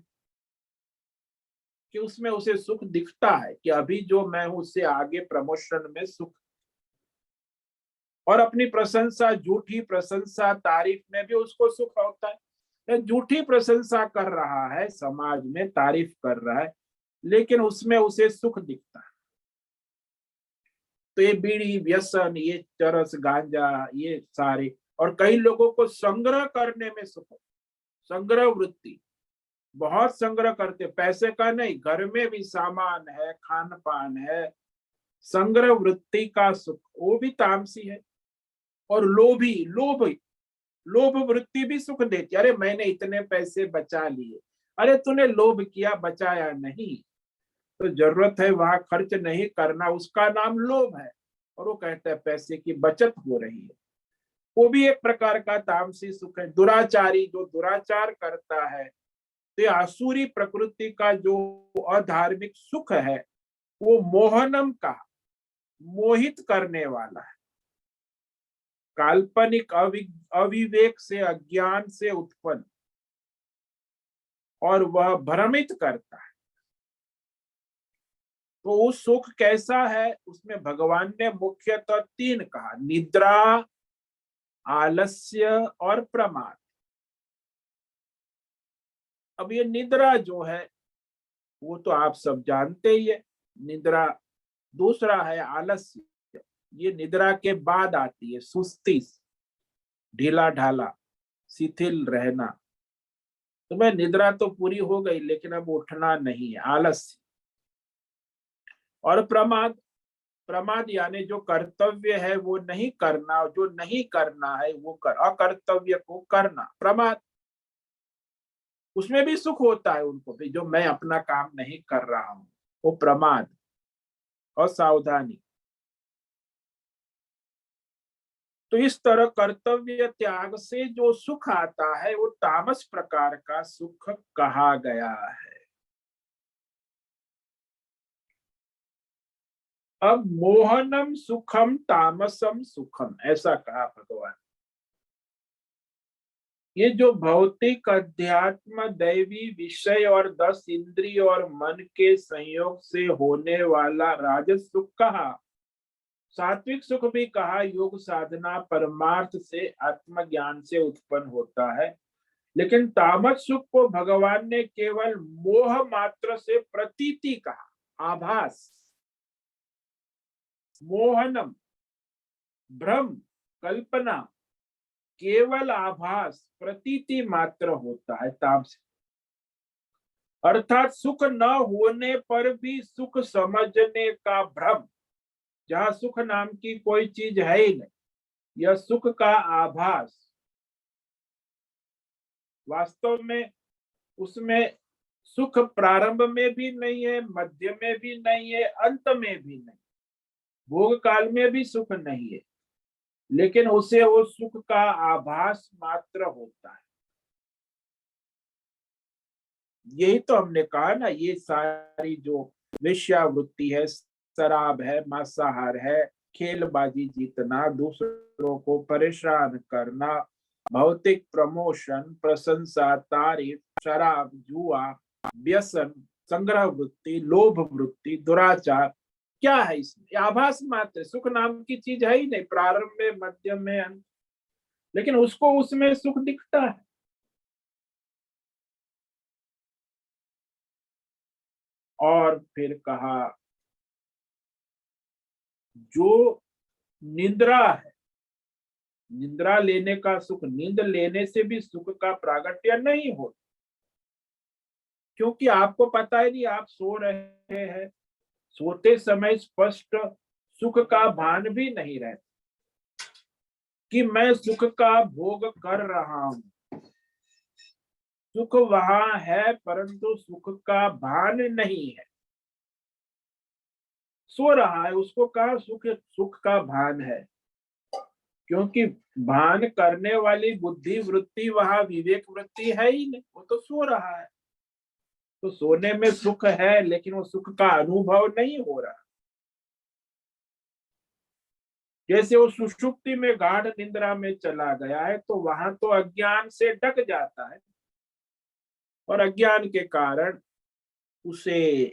कि उसमें उसे सुख दिखता है कि अभी जो मैं हूं उससे आगे प्रमोशन में सुख। और अपनी प्रशंसा, झूठी प्रशंसा, तारीफ में भी उसको सुख होता है। झूठी प्रशंसा कर रहा है, समाज में तारीफ कर रहा है, लेकिन उसमें उसे सुख दिखता है। तो ये बीड़ी, व्यसन, ये चरस, गांजा, ये सारे, और कई लोगों को संग्रह करने में सुख, संग्रह वृत्ति, बहुत संग्रह करते, पैसे का नहीं, घर में भी सामान है, खान पान है, संग्रह वृत्ति का सुख, वो भी तामसी है। और लोभी, लोभ वृत्ति भी सुख देती। अरे मैंने इतने पैसे बचा लिए, अरे तूने लोभ किया, बचाया नहीं, तो जरूरत है वहां खर्च नहीं करना, उसका नाम लोभ है। और वो कहता है पैसे की बचत हो रही है, वो भी एक प्रकार का तामसी सुख है। दुराचारी जो दुराचार करता है, तो ये आसुरी प्रकृति का जो अधार्मिक सुख है, वो मोहनम का, मोहित करने वाला है। काल्पनिक अविवेक से, अज्ञान से उत्पन्न, और वह भ्रमित करता है। तो वो सुख कैसा है? उसमें भगवान ने मुख्यतः 3 कहा, निद्रा, आलस्य और प्रमाद। अब ये निद्रा जो है वो तो आप सब जानते ही है, निद्रा। दूसरा है आलस्य, ये निद्रा के बाद आती है, सुस्ती, ढीला ढाला, शिथिल रहना। तो मैं निद्रा तो पूरी हो गई, लेकिन अब उठना नहीं है, आलस्य। और प्रमाद, प्रमाद यानी जो कर्तव्य है वो नहीं करना, जो नहीं करना है वो अकर्तव्य को करना प्रमाद। उसमें भी सुख होता है उनको भी, जो मैं अपना काम नहीं कर रहा हूं वो प्रमाद और सावधानी। तो इस तरह कर्तव्य त्याग से जो सुख आता है वो तामस प्रकार का सुख कहा गया है। अब मोहनम सुखम तामसम सुखम, ऐसा कहा भगवान। ये जो भौतिक अध्यात्म दैवी विषय और 10 इंद्रिय और मन के संयोग से होने वाला राजस सुख कहा, सात्विक सुख भी कहा। योग साधना परमार्थ से आत्मज्ञान से उत्पन्न होता है। लेकिन तामस सुख को भगवान ने केवल मोह मात्र से प्रतीति कहा, आभास। मोहनम भ्रम कल्पना, केवल आभास प्रतीति मात्र होता है तामस। अर्थात सुख न होने पर भी सुख समझने का भ्रम, जहां सुख नाम की कोई चीज है ही नहीं, यह सुख का आभास। वास्तव में उसमें सुख प्रारंभ में भी नहीं है, मध्य में भी नहीं है, अंत में भी नहीं, भोग काल में भी सुख नहीं है, लेकिन उसे वो सुख का आभास मात्र होता है। यही तो हमने कहा ना, ये सारी जो वेश्यावृत्ति है, शराब है, मांसाहार है, खेलबाजी जीतना, दूसरों को परेशान करना, भौतिक प्रमोशन, प्रशंसा, तारीफ, शराब, जुआ, व्यसन, संग्रह वृत्ति, लोभ वृत्ति, दुराचार, क्या है इसमें? आभास मात्र, सुख नाम की चीज है ही नहीं, प्रारंभ में, मध्य में, अंत। लेकिन उसको उसमें सुख दिखता है। और फिर कहा जो निद्रा है, निद्रा लेने का सुख, नींद लेने से भी सुख का प्रागट्य नहीं हो, क्योंकि आपको पता ही नहीं आप सो रहे हैं। सोते समय स्पष्ट सुख का भान भी नहीं रहता कि मैं सुख का भोग कर रहा हूं। सुख वहां है परंतु सुख का भान नहीं है। सो रहा है, उसको कहा सुख, सुख का भान है, क्योंकि भान करने वाली बुद्धि वृत्ति वहां विवेक वृत्ति है ही नहीं, वो तो सो रहा है। तो सोने में सुख है लेकिन वो सुख का अनुभव नहीं हो रहा। जैसे वो सुषुप्ति में गाढ़ निद्रा में चला गया है तो वहां तो अज्ञान से ढक जाता है, और अज्ञान के कारण उसे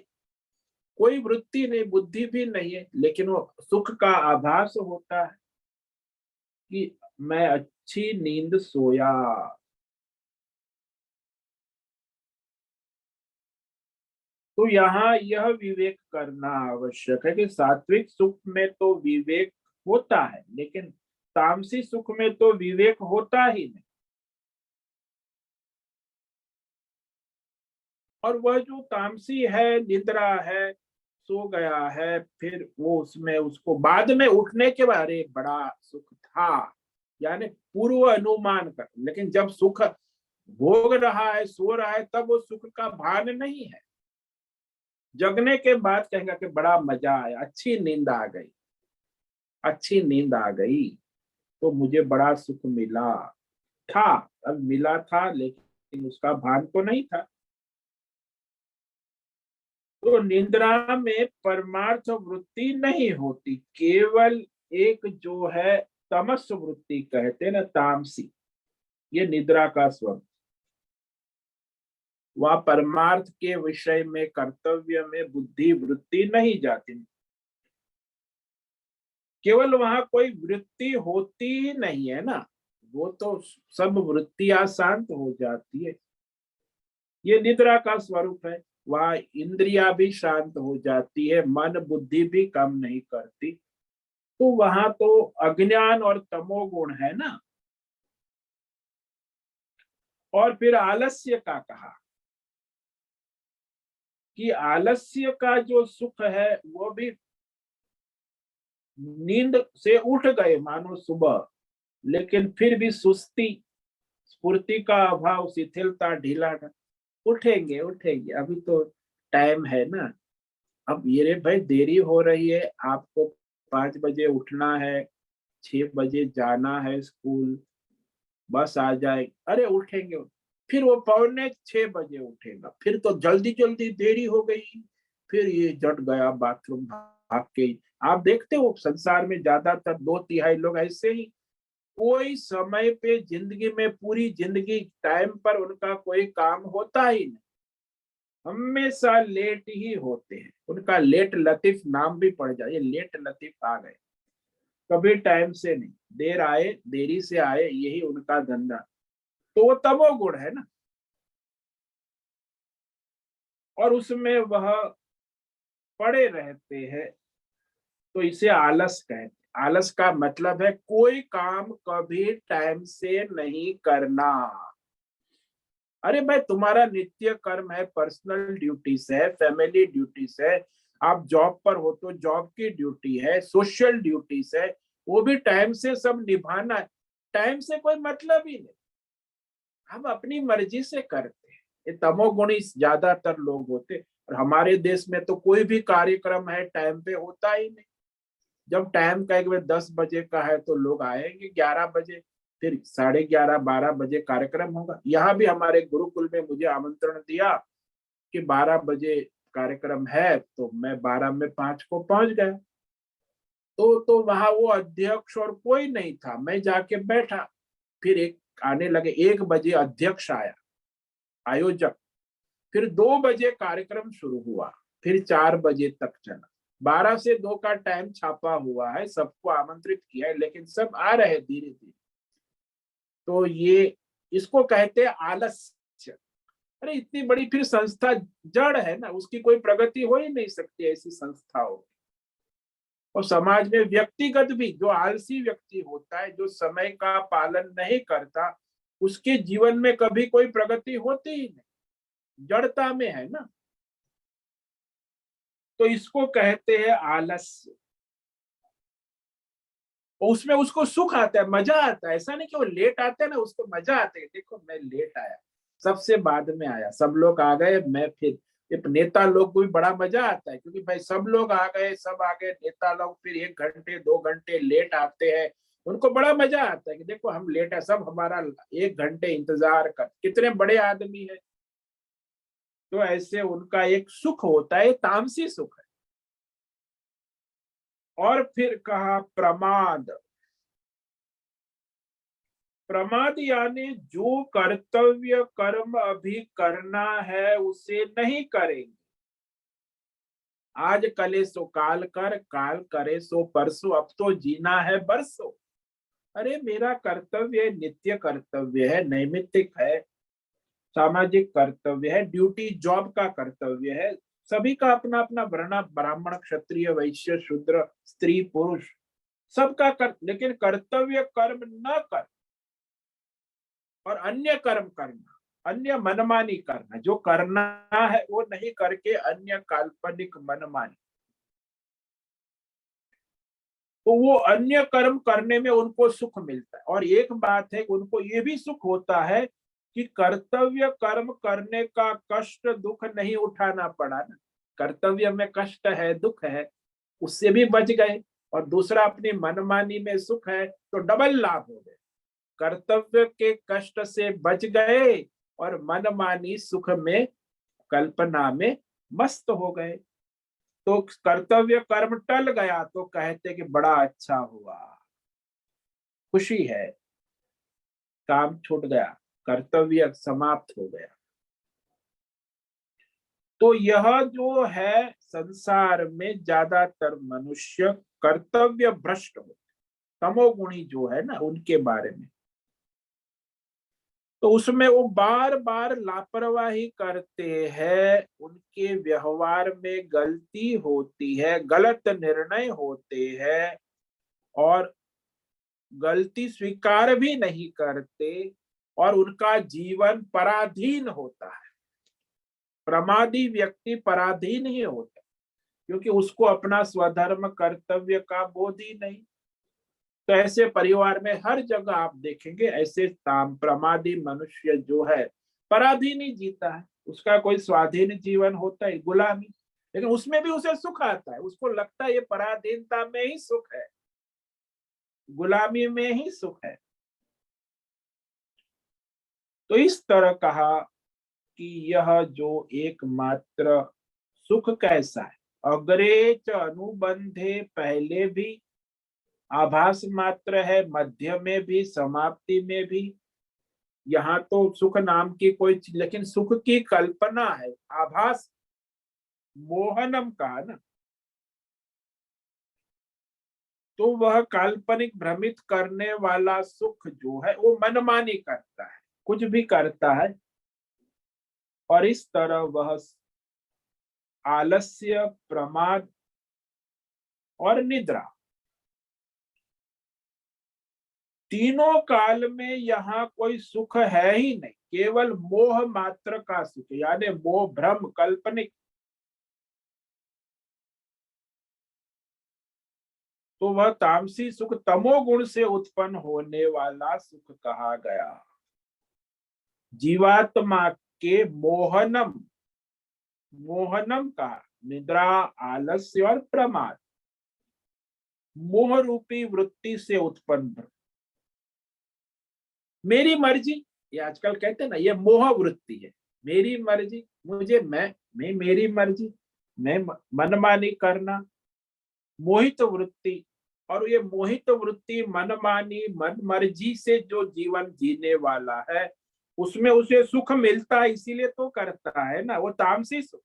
कोई वृत्ति नहीं, बुद्धि भी नहीं है, लेकिन वो सुख का आभास होता है कि मैं अच्छी नींद सोया। तो यहाँ यह विवेक करना आवश्यक है कि सात्विक सुख में तो विवेक होता है, लेकिन तामसी सुख में तो विवेक होता ही नहीं। और वह जो तामसी है, निद्रा है, सो गया है, फिर वो उसमें उसको बाद में उठने के बाद अरे बड़ा सुख था, यानी पूर्व अनुमान कर, लेकिन जब सुख भोग रहा है, सो रहा है, तब वो सुख का भान नहीं है। जगने के बाद कहेगा कि बड़ा मजा आया, अच्छी नींद आ गई, अच्छी नींद आ गई, तो मुझे बड़ा सुख मिला था। अब मिला था लेकिन उसका भान तो नहीं था। तो निद्रा में परमार्थ वृत्ति नहीं होती, केवल एक जो है तमस वृत्ति कहते ना, तामसी, ये निद्रा का स्वरूप। वह परमार्थ के विषय में, कर्तव्य में बुद्धि वृत्ति नहीं जाती, केवल वहां कोई वृत्ति होती ही नहीं है ना, वो तो सब वृत्तियां शांत हो जाती है। ये निद्रा का स्वरूप है। वह इंद्रिया भी शांत हो जाती है, मन बुद्धि भी काम नहीं करती। तो वहां तो अज्ञान और तमोगुण है ना। और फिर आलस्य का कहा कि आलस्य का जो सुख है वो भी नींद से उठ गए मानो सुबह, लेकिन फिर भी सुस्ती, स्फूर्ति का अभाव, शिथिलता, ढीला, उठेंगे उठेंगे, अभी तो टाइम है ना। अब ये रे भाई देरी हो रही है, आपको 5 बजे उठना है, 6 बजे जाना है स्कूल, बस आ जाए, अरे उठेंगे। फिर वो 5:45 उठेगा, फिर तो जल्दी जल्दी देरी हो गई, फिर ये जट गया बाथरूम भाग के। आप देखते हो संसार में ज्यादातर 2/3 लोग ऐसे ही, कोई समय पे जिंदगी में, पूरी जिंदगी टाइम पर उनका कोई काम होता ही नहीं, हमेशा लेट ही होते हैं। उनका लेट लतीफ नाम भी पड़ जाए, ये लेट लतीफ आ गए, कभी टाइम से नहीं, देर आए, देरी से आए, यही उनका धंधा। तो वो तमोगुण है ना, और उसमें वह पड़े रहते हैं, तो इसे आलस कहते हैं। आलस का मतलब है कोई काम कभी टाइम से नहीं करना। अरे भाई तुम्हारा नित्य कर्म है, पर्सनल ड्यूटीज है, फैमिली ड्यूटीज है, आप जॉब पर हो तो जॉब की ड्यूटी है, सोशल ड्यूटीज है, वो भी टाइम से सब निभाना है। टाइम से कोई मतलब ही नहीं, हम अपनी मर्जी से करते हैं। ये तमोगुणी ज्यादातर लोग होते, और हमारे देश में तो कोई भी कार्यक्रम है टाइम पे होता ही नहीं। जब टाइम का 10 बजे का है तो लोग आएंगे 11 बजे, फिर 11:30 12 बजे कार्यक्रम होगा। यहाँ भी हमारे गुरुकुल में मुझे आमंत्रण दिया कि 12 बजे कार्यक्रम है, तो मैं 12:05 को पहुंच गया। तो वहां वो अध्यक्ष और कोई नहीं था, मैं जाके बैठा। फिर एक आने लगे, 1 बजे अध्यक्ष आया, आयोजक। फिर 2 बजे कार्यक्रम शुरू हुआ, फिर 4 बजे तक चला। 12 से 2 का टाइम छापा हुआ है, सबको आमंत्रित किया है, लेकिन सब आ रहे धीरे धीरे। तो ये इसको कहते हैं आलस्य। अरे इतनी बड़ी फिर संस्था जड़ है ना, उसकी कोई प्रगति हो ही नहीं सकती ऐसी संस्थाओं। और समाज में व्यक्तिगत भी जो आलसी व्यक्ति होता है, जो समय का पालन नहीं करता, उसके जीवन में कभी कोई प्रगति होती ही नहीं, जड़ता में है ना। तो इसको कहते हैं आलस्य। उसमें उसको सुख आता है, मजा आता है। ऐसा नहीं कि वो लेट आता है ना, उसको मजा आता है, देखो मैं लेट आया, सबसे बाद में आया, सब लोग आ गए, मैं फिर। नेता लोग को भी बड़ा मजा आता है, क्योंकि भाई सब लोग आ गए, सब आ गए, नेता लोग फिर 1 घंटे 2 घंटे लेट आते हैं, उनको बड़ा मजा आता है कि देखो हम लेट है, सब हमारा 1 घंटे इंतजार कर, कितने बड़े आदमी है। तो ऐसे उनका एक सुख होता है, तामसी सुख है। और फिर कहा प्रमाद। प्रमाद यानी जो कर्तव्य कर्म अभी करना है उसे नहीं करेंगे। आज कले सो काल कर, काल करे सो परसों, अब तो जीना है बरसों। अरे मेरा कर्तव्य नित्य कर्तव्य है, नैमित्तिक है, सामाजिक कर्तव्य है, ड्यूटी जॉब का कर्तव्य है। सभी का अपना अपना वर्ण, ब्राह्मण क्षत्रिय वैश्य शूद्र स्त्री पुरुष, सबका लेकिन कर्तव्य कर्म न कर और अन्य कर्म करना, अन्य मनमानी करना, जो करना है वो नहीं करके अन्य काल्पनिक मनमानी। तो वो अन्य कर्म करने में उनको सुख मिलता है। और एक बात है, उनको ये भी सुख होता है कि कर्तव्य कर्म करने का कष्ट दुख नहीं उठाना पड़ा ना। कर्तव्य में कष्ट है, दुख है, उससे भी बच गए। और दूसरा अपनी मनमानी में सुख है, तो डबल लाभ हो गए। कर्तव्य के कष्ट से बच गए और मनमानी सुख में, कल्पना में मस्त हो गए। तो कर्तव्य कर्म टल गया तो कहते कि बड़ा अच्छा हुआ, खुशी है, काम छूट गया, कर्तव्य समाप्त हो गया। तो यह जो है, संसार में ज्यादातर मनुष्य कर्तव्य भ्रष्ट हो, तमोगुणी जो है ना, उनके बारे में। तो उसमें वो बार बार लापरवाही करते हैं, उनके व्यवहार में गलती होती है, गलत निर्णय होते हैं, और गलती स्वीकार भी नहीं करते, और उनका जीवन पराधीन होता है। प्रमादी व्यक्ति पराधीन ही होता है। क्योंकि उसको अपना स्वधर्म कर्तव्य का बोध ही नहीं। तो ऐसे परिवार में हर जगह आप देखेंगे ऐसे प्रमादी मनुष्य जो है पराधीन ही जीता है, उसका कोई स्वाधीन जीवन होता है, गुलामी। लेकिन उसमें भी उसे सुख आता है, उसको लगता है ये पराधीनता में ही सुख है, गुलामी में ही सुख है। तो इस तरह कहा कि यह जो एकमात्र सुख कैसा है, अग्रे च अनुबंधे, पहले भी आभास मात्र है, मध्य में भी समाप्ति में भी। यहाँ तो सुख नाम की कोई चीज, लेकिन सुख की कल्पना है, आभास, मोहनम कहा ना, तो वह काल्पनिक भ्रमित करने वाला सुख जो है वो मनमानी करता है, कुछ भी करता है। और इस तरह वह आलस्य, प्रमाद और निद्रा, तीनों काल में यहाँ कोई सुख है ही नहीं, केवल मोह मात्र का सुख, यानी मोह भ्रम काल्पनिक। तो वह तामसी सुख तमोगुण से उत्पन्न होने वाला सुख कहा गया। जीवात्मा के मोहनम, मोहनम का निद्रा, आलस्य और प्रमाद, मोह रूपी वृत्ति से उत्पन्न, मेरी मर्जी, ये आजकल कहते हैं ना, ये मोह वृत्ति है, मेरी मर्जी, मुझे मैं मेरी मर्जी, मैं मनमानी करना, मोहित वृत्ति। और ये मोहित वृत्ति, मनमानी, मन मर्जी से जो जीवन जीने वाला है उसमें उसे सुख मिलता है, इसीलिए तो करता है ना, वो तामसी सुख।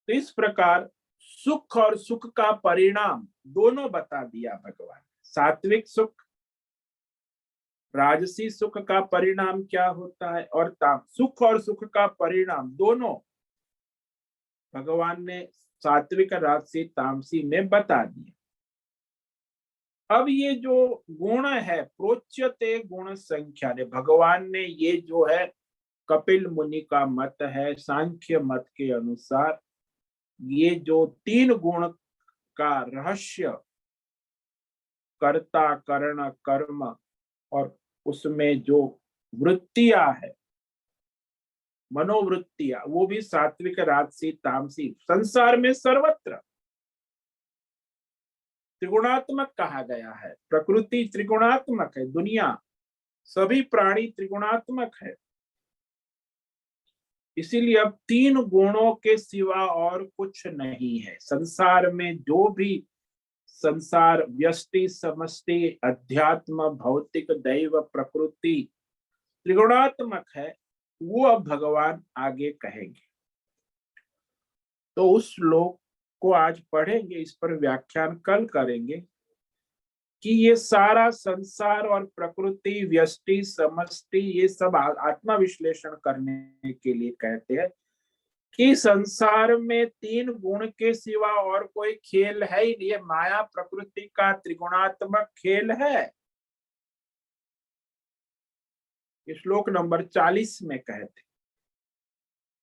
तो इस प्रकार सुख और सुख का परिणाम दोनों बता दिया भगवान। सात्विक सुख, राजसी सुख का परिणाम क्या होता है, और सुख और सुख का परिणाम दोनों भगवान ने सात्विक, राजसी, तामसी में बता दिया। अब ये जो गुण है, प्रोच्यते गुण संख्या ने, भगवान ने ये जो है, कपिल मुनि का मत है, सांख्य मत के अनुसार ये जो 3 गुण का रहस्य, कर्ता, कर्ण, कर्म, और उसमें जो वृत्तियां है, मनोवृत्तियां, वो भी सात्विक, राजसी, तामसी, संसार में सर्वत्र त्रिगुणात्मक कहा गया है। प्रकृति त्रिगुणात्मक है, दुनिया, सभी प्राणी त्रिगुणात्मक है। इसीलिए अब 3 गुणों के सिवा और कुछ नहीं है संसार में। जो भी संसार व्यष्टि, समष्टि, अध्यात्म, भौतिक, दैव, प्रकृति त्रिगुणात्मक है, वो अब भगवान आगे कहेंगे। तो उस श्लोक को आज पढ़ेंगे, इस पर व्याख्यान कल करेंगे कि ये सारा संसार और प्रकृति, व्यष्टि, समष्टि, ये सब आत्मा विश्लेषण करने के लिए कहते हैं कि संसार में 3 गुण के सिवा और कोई खेल है ही नहीं, ये माया प्रकृति का त्रिगुणात्मक खेल है। श्लोक नंबर 40 में कहते,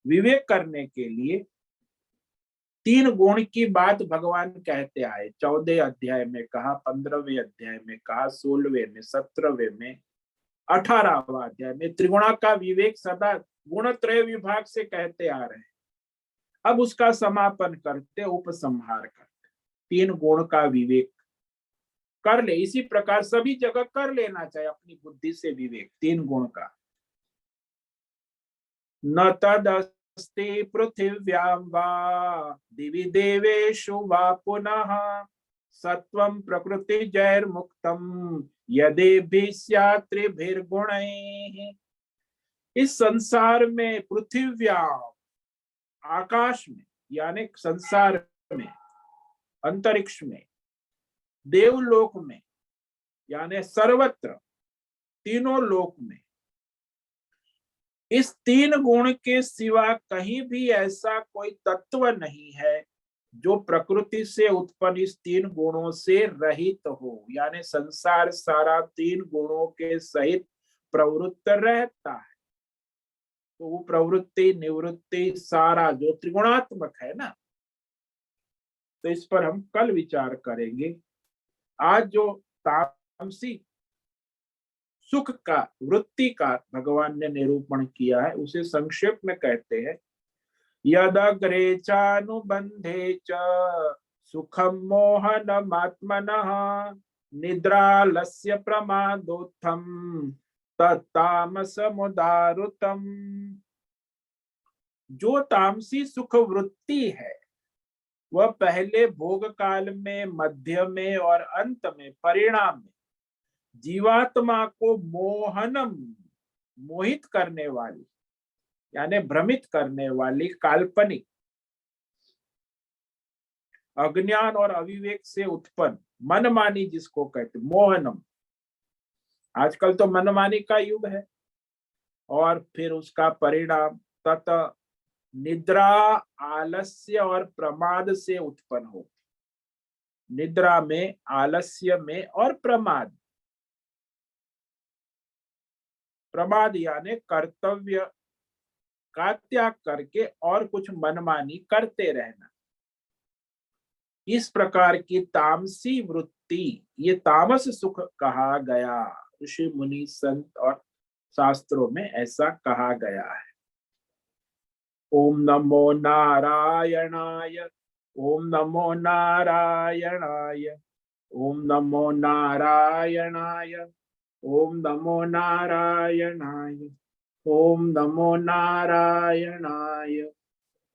विवेक करने के लिए 3 गुण की बात भगवान कहते आए। 14 अध्याय में कहा, 15वें अध्याय में कहा, 16वें में, 17वें में, 18वां अध्याय में त्रिगुणा का विवेक सदा गुणत्रय विभाग से कहते आ रहे हैं। अब उसका समापन करते, उपसंहार करते, 3 गुण का विवेक कर ले। इसी प्रकार सभी जगह कर लेना चाहिए अपनी बुद्धि से विवेक 3 गुण का। न तदस्ति पृथिव्यां वा दिवि देवेषु वा पुनः सत्वं प्रकृति जैर्मुक्तम यदेभिः स्यात् त्रिभिर्गुणैः। इस संसार में, पृथिव्यां, आकाश में, यानी संसार में, अंतरिक्ष में, देवलोक में, यानी सर्वत्र, तीनों लोक में, इस 3 गुण के सिवा कहीं भी ऐसा कोई तत्व नहीं है जो प्रकृति से उत्पन्न इस 3 गुणों से रहित हो। यानी संसार सारा 3 गुणों के सहित प्रवृत्त रहता है। तो वो प्रवृत्ति निवृत्ति सारा जो त्रिगुणात्मक है ना, तो इस पर हम कल विचार करेंगे। आज जो तामसी सुख का वृत्ति का भगवान ने निरूपण किया है उसे संक्षेप में कहते हैं, यदग्रे चानुबंधे च सुखम मोहनमात्मनः निद्रालस्य प्रमादोत्थम तत्तामसमुदारुतम। जो तामसी सुख वृत्ति है वह पहले भोग काल में, मध्य में और अंत में, परिणाम में जीवात्मा को मोहनम, मोहित करने वाली यानी भ्रमित करने वाली काल्पनिक अज्ञान और अविवेक से उत्पन्न मनमानी, जिसको कहते मोहनम। आजकल तो मनमानी का युग है। और फिर उसका परिणाम तथा निद्रा, आलस्य और प्रमाद से उत्पन्न हो। निद्रा में, आलस्य में और प्रमाद। प्रमाद यानी कर्तव्य का त्याग करके और कुछ मनमानी करते रहना। इस प्रकार की तामसी वृत्ति, ये तामस सुख कहा गया। ऋषि मुनि संत और शास्त्रों में ऐसा कहा गया है। ओम नमो नारायणाय, ओम नमो नारायणाय, ओम नमो नारायणाय, ओम नमो नारायणाय, ओम नमो नारायणाय।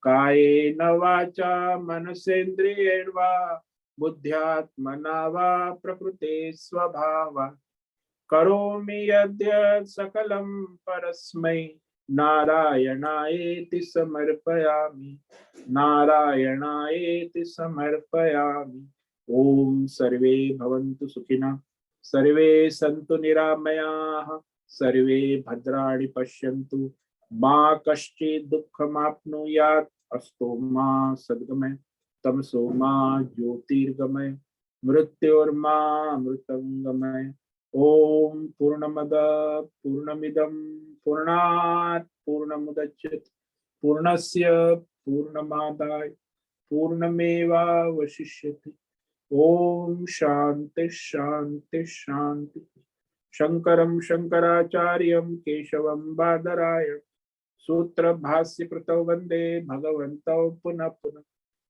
कायेन वाचा मनसेन्द्रियेण वा बुद्ध्यात्मना वा प्रकृते स्वभावात् करोमि यद्यत् सकलं परस्मै नारायणायेति समर्पयामि, नारायणायेति समर्पयामि। ओम सर्वे भवन्तु सुखिनः, सर्वे सन्तु निरामयाः, सर्वे भद्राणि पश्यन्तु, मा कश्चित् दुःखमाप्नुयात्। अस्तो मा सद्गमय, तमसो मा ज्योतिर्गमय, मृत्योर्मा मृतंगमय। ओम पूर्णमद पूर्णमिदं पूर्णात् पूर्णमुदच्यते पूर्णस्य पूर्णमादाय पूर्णमेवावशिष्यते। ओम शांति शांति शांति। शंकरं शंकराचार्यं केशवं बादरायणं सूत्र भाष्य कृतौ वंदे भगवन्तौ पुनः पुनः।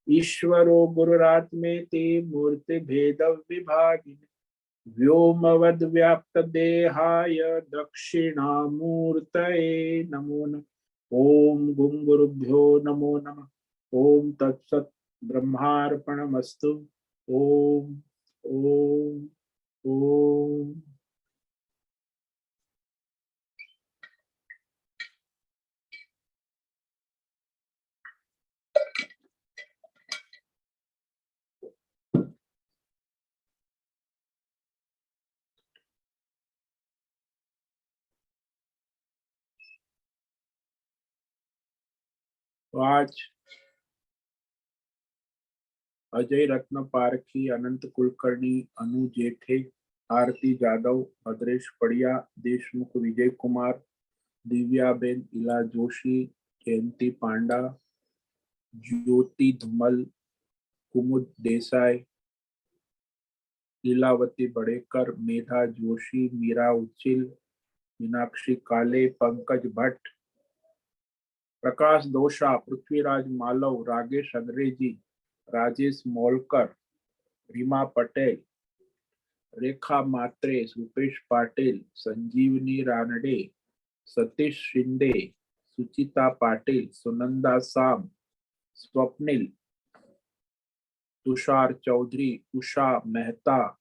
ईश्वरो गुरुरात्मेति मूर्ति भेद विभागिने व्योमवद् व्याप्त देहाय दक्षिणामूर्तये नमो नमः। ओम गुरुभ्यो नमो नमः। ओम तत्सत् ब्रह्मार्पणमस्तु। ओम ओम ओम। आज अजय रत्न पारखी, अनंत कुलकर्णी, अनु जेठे, आरती जादव, भद्रेश पड़िया, देशमुख विजय कुमार, दिव्याबेन इला जोशी, जयंती पांडा, ज्योति धुमल, कुमुद देसाई, लीलावती बड़ेकर, मेधा जोशी, मीरा उचिल, मीनाक्षी काले, पंकज भट्ट, प्रकाश दोषा, पृथ्वीराज मालव, रागेश अंग्रेजी, राजेश मोलकर, रीमा पटेल, रेखा मात्रे, रूपेश पाटिल, संजीवनी रानडे, सतीश शिंदे, सुचिता पाटिल, सुनंदा साम, स्वप्निल, तुषार चौधरी, उषा मेहता,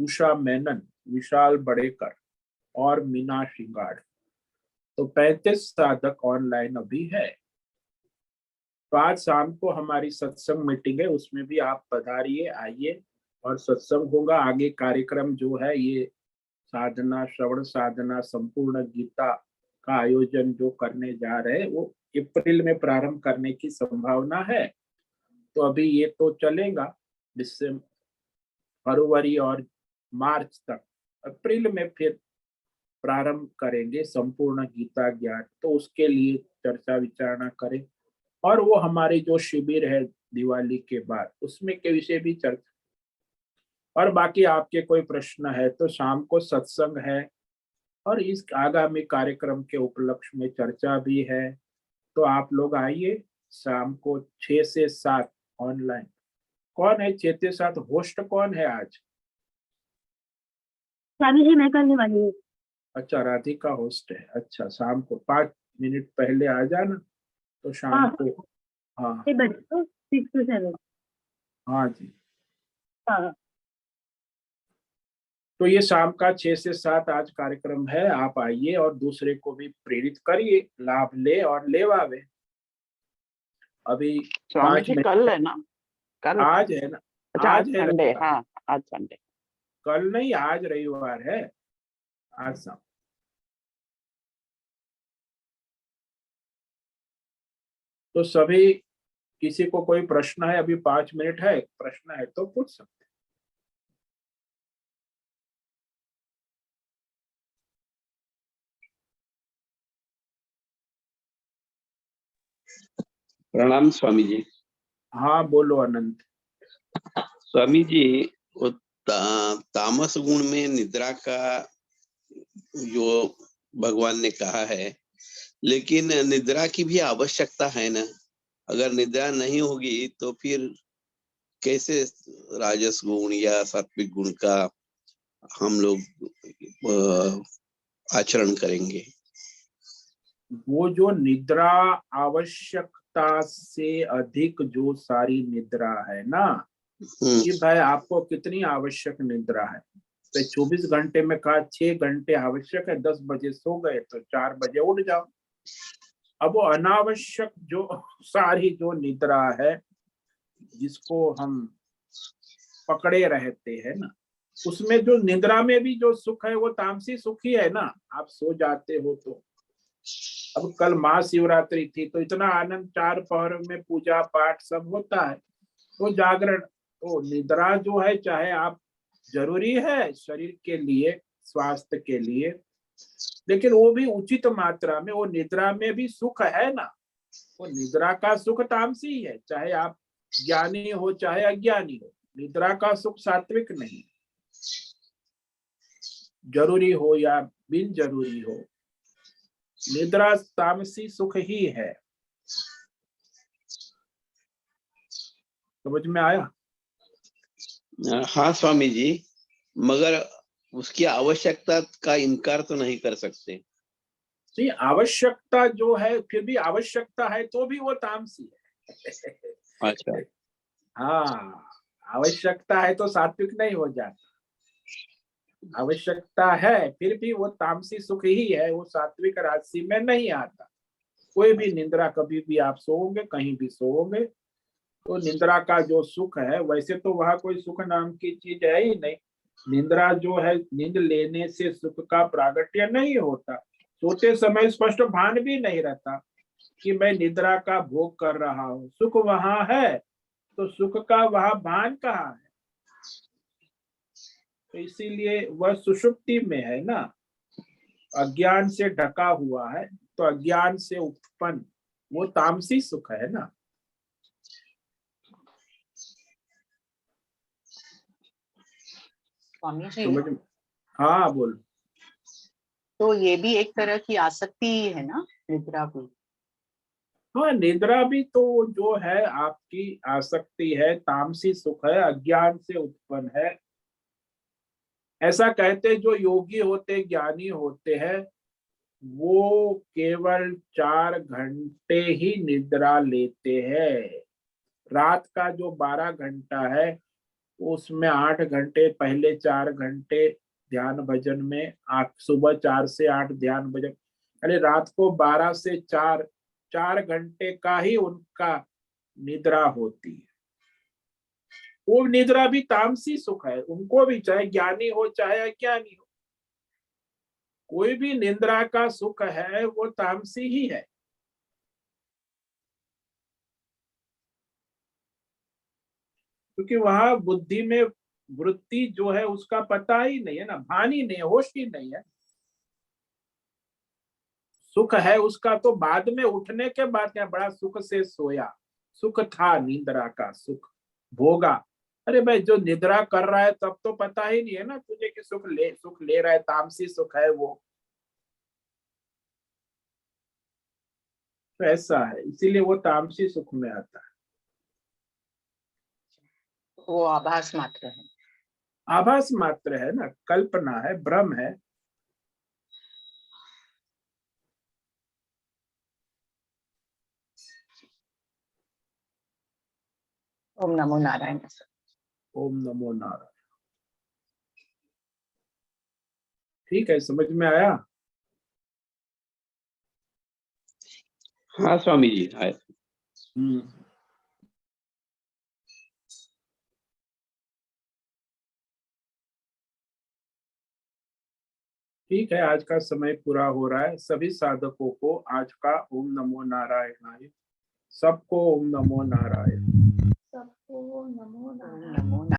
उषा मेनन, विशाल बड़ेकर और मीना शिंगाड़। तो 35 साधक ऑनलाइन अभी है। तो आज शाम को हमारी सत्संग मीटिंग है, उसमें भी आप पधारिए, आइए और सत्संग होगा। आगे कार्यक्रम जो है ये साधना, श्रवण साधना, संपूर्ण गीता का आयोजन जो करने जा रहे हैं वो अप्रैल में प्रारंभ करने की संभावना है। तो अभी ये तो चलेगा दिसंबर, फरवरी और मार्च तक। अप्रैल में फिर प्रारंभ करेंगे संपूर्ण गीता ज्ञान, तो उसके लिए चर्चा विचारणा करें। और वो हमारी जो शिविर है दिवाली के बाद, उसमें के विषय भी चर्चा। और बाकी आपके कोई प्रश्न है तो शाम को सत्संग है, और इस आगामी कार्यक्रम के उपलक्ष्य में चर्चा भी है। तो आप लोग आइए शाम को 6 से 7 ऑनलाइन। कौन है 6 से 7 होस्ट, कौन है आज? स्वामी जी, मैं करने वाली हूँ। अच्छा, राधिका होस्ट है। अच्छा, शाम को 5 मिनट पहले आ जाना, तो शाम हाँ, को। हाँ 6 to 7। हाँ जी। हाँ तो ये शाम का 6 से 7 आज कार्यक्रम है। आप आइए और दूसरे को भी प्रेरित करिए, लाभ ले और लेवावे। अभी स्वामी पाँच जी मिनट कल है ना? कल? आज है ना? अच्छा, आज आज है संडे। रविवार। हाँ, आज संडे। कल नहीं, आज रविवार है। आज शाम। तो सभी, किसी को कोई प्रश्न है? अभी 5 मिनट है, प्रश्न है तो पूछ सकते। प्रणाम स्वामी जी। हाँ बोलो अनंत। स्वामी जी, वो तामस गुण में निद्रा का जो भगवान ने कहा है, लेकिन निद्रा की भी आवश्यकता है ना? अगर निद्रा नहीं होगी तो फिर कैसे राजस गुण या सात्विक गुण का हम लोग आचरण करेंगे? वो जो निद्रा आवश्यकता से अधिक जो सारी निद्रा है ना, कि भाई आपको कितनी आवश्यक निद्रा है? तो 24 घंटे में कहा 6 घंटे आवश्यक है। 10 बजे सो गए तो 4 बजे उठ जाओ। अब वो अनावश्यक जो सारी जो निद्रा है, जिसको हम पकड़े रहते हैं ना, उसमें जो निद्रा में भी जो सुख है वो तामसी सुख ही है ना। आप सो जाते हो तो। अब कल महाशिवरात्रि थी तो इतना आनंद, 4 पहर में पूजा पाठ सब होता है। तो जागरण, तो निद्रा जो है, चाहे आप, जरूरी है शरीर के लिए, स्वास्थ्य के लिए, लेकिन वो भी उचित मात्रा में। वो निद्रा में भी सुख है ना। वो निद्रा का सुख तामसी है, चाहे आप ज्ञानी हो चाहे अज्ञानी हो। निद्रा का सुख सात्विक नहीं। जरूरी हो या बिन जरूरी हो, निद्रा तामसी सुख ही है। समझ में आया? हाँ स्वामी जी, मगर उसकी आवश्यकता का इनकार तो नहीं कर सकते। नहीं, आवश्यकता जो है, फिर भी आवश्यकता है तो भी वो तामसी है। अच्छा। हाँ, आवश्यकता है तो सात्विक नहीं हो जाता। आवश्यकता है फिर भी वो तामसी सुख ही है, वो सात्विक राशि में नहीं आता। कोई भी निंद्रा, कभी भी आप सोओगे, कहीं भी सोओगे, तो निंद्रा का जो सुख है, वैसे तो वहां कोई सुख नाम की चीज है ही नहीं। निंद्रा जो है, नींद लेने से सुख का प्रागट्य नहीं होता। सोते समय स्पष्ट भान भी नहीं रहता कि मैं निद्रा का भोग कर रहा हूँ। सुख वहां है तो सुख का वहां भान कहाँ है? तो इसीलिए वह सुषुप्ति में है ना, अज्ञान से ढका हुआ है। तो अज्ञान से उत्पन्न वो तामसी सुख है ना। स्वामी जी, समझ में? हाँ बोल। तो ये भी एक तरह की आसक्ति ही है ना, निद्रा भी? हाँ, निद्रा भी तो जो है आपकी आसक्ति है, तामसी सुख है, अज्ञान से उत्पन्न है। ऐसा कहते जो योगी होते, ज्ञानी होते हैं, वो केवल 4 घंटे ही निद्रा लेते हैं। रात का जो 12 घंटा है, उसमें 8 घंटे, पहले 4 घंटे ध्यान भजन में, सुबह 4 से 8 ध्यान भजन। अरे रात को 12 से 4, 4 घंटे का ही उनका निद्रा होती है। वो निद्रा भी तामसी सुख है उनको भी, चाहे ज्ञानी हो चाहे अज्ञानी हो। कोई भी निद्रा का सुख है वो तामसी ही है। क्योंकि वहां बुद्धि में वृत्ति जो है उसका पता ही नहीं है ना, भान ही नहीं है, होश ही नहीं है। सुख है उसका तो बाद में उठने के बाद क्या, बड़ा सुख से सोया, सुख था निद्रा का, सुख भोगा। अरे भाई जो निद्रा कर रहा है तब तो पता ही नहीं है ना तुझे कि सुख ले रहा है, तामसी सुख है वो। तो ऐसा है, इसीलिए वो तामसी सुख में आता है। वो आभास मात्र है। आभास मात्र है ना, कल्पना है, भ्रम है। ओम नमो नारायण। ओम नमो नारायण। ठीक है, समझ में आया? हाँ स्वामी जी है। ठीक है, आज का समय पूरा हो रहा है। सभी साधकों को आज का ओम नमो नारायण, सबको ओम नमो नारायण। सबको नमो नारायण। नमो